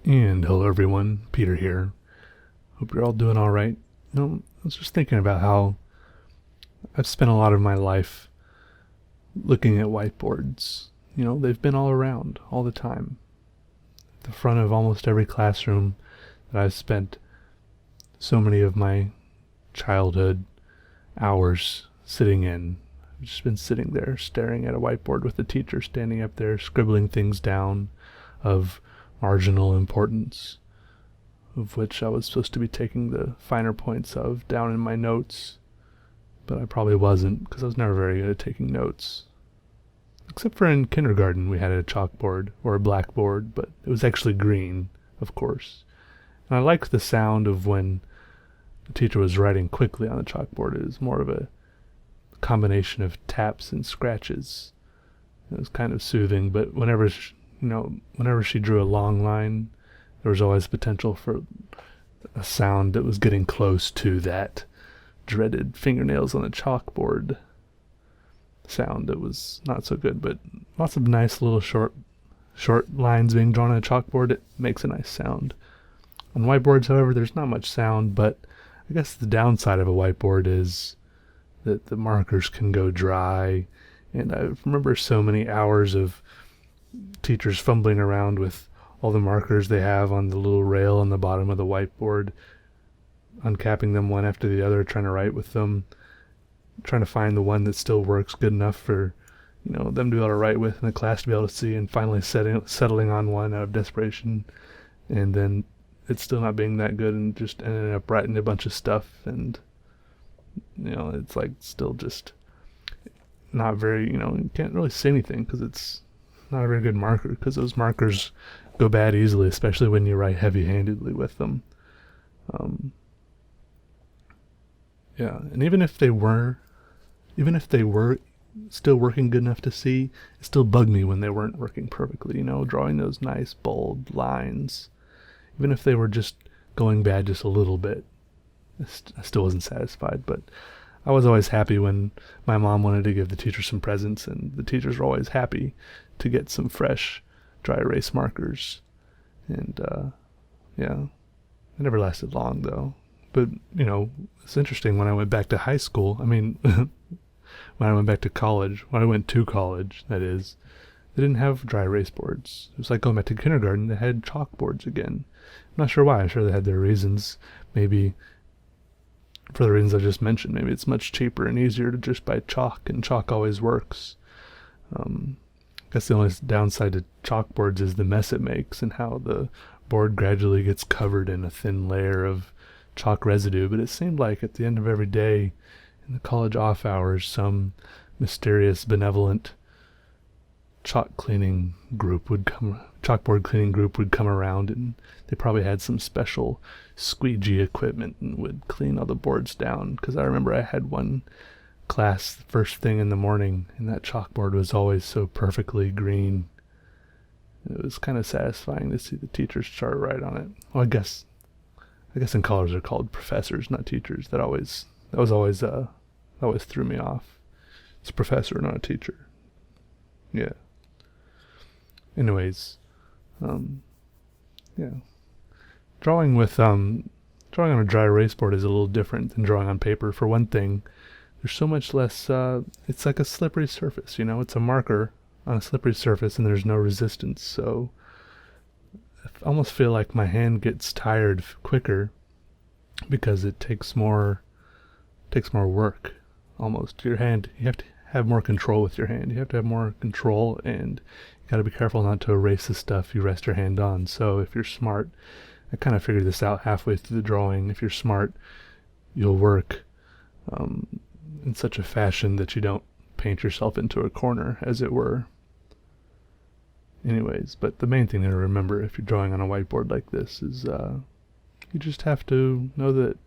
And hello everyone, Peter here. Hope you're all doing alright. I was just thinking about how I've spent a lot of my life looking at whiteboards. They've been all around, all the time. At the front of almost every classroom that I've spent so many of my childhood hours sitting in. I've just been sitting there staring at a whiteboard with the teacher standing up there scribbling things down of marginal importance, of which I was supposed to be taking the finer points of down in my notes, but I probably wasn't because I was never very good at taking notes. Except for in kindergarten, we had a chalkboard or a blackboard, but it was actually green, of course. And I liked the sound of when the teacher was writing quickly on the chalkboard. It was more of a combination of taps and scratches. It was kind of soothing, but whenever she drew a long line, there was always potential for a sound that was getting close to that dreaded fingernails on the chalkboard sound that was not so good, but lots of nice little short lines being drawn on a chalkboard. It makes a nice sound. On whiteboards, however, there's not much sound, but I guess the downside of a whiteboard is that the markers can go dry, and I remember so many hours of teachers fumbling around with all the markers they have on the little rail on the bottom of the whiteboard, uncapping them one after the other, trying to write with them, trying to find the one that still works good enough for them to be able to write with and the class to be able to see, and finally settling on one out of desperation, and then it's still not being that good and just ending up writing a bunch of stuff, and it's like still just not very, you can't really say anything because it's not a very good marker, because those markers go bad easily, especially when you write heavy-handedly with them. And even if they were still working good enough to see, it still bugged me when they weren't working perfectly, drawing those nice bold lines. Even if they were just going bad just a little bit, I still wasn't satisfied, but I was always happy when my mom wanted to give the teacher some presents, and the teachers were always happy to get some fresh dry erase markers. And it never lasted long though. But it's interesting, when I went back to high school, when I went back to college, when I went to college, that is, they didn't have dry erase boards. It was like going back to kindergarten, they had chalkboards again. I'm not sure why. I'm sure they had their reasons. Maybe for the reasons I just mentioned. Maybe it's much cheaper and easier to just buy chalk, and chalk always works. I guess the only downside to chalkboards is the mess it makes and how the board gradually gets covered in a thin layer of chalk residue. But it seemed like at the end of every day in the college off hours, some mysterious, benevolent chalkboard cleaning group would come around, and they probably had some special squeegee equipment and would clean all the boards down, because I remember I had one class the first thing in the morning, and that chalkboard was always so perfectly green. It was kind of satisfying to see the teachers chart right on it. Well, I guess in college they're called professors, not teachers. That always threw me off. It's a professor, not a teacher. Yeah. Anyways, drawing on a dry erase board is a little different than drawing on paper. For one thing, there's so much less. It's like a slippery surface. It's a marker on a slippery surface, and there's no resistance. So I almost feel like my hand gets tired quicker because it takes more work. Almost your hand, you have to have more control with your hand. You have to have more control, and you got to be careful not to erase the stuff you rest your hand on. So if you're smart, I kind of figured this out halfway through the drawing. If you're smart, you'll work in such a fashion that you don't paint yourself into a corner, as it were. Anyways, but the main thing to remember if you're drawing on a whiteboard like this is you just have to know that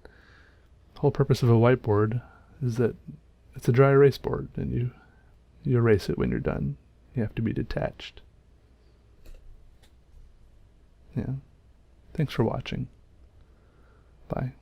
the whole purpose of a whiteboard is that it's a dry erase board, and you erase it when you're done. You have to be detached. Yeah. Thanks for watching. Bye.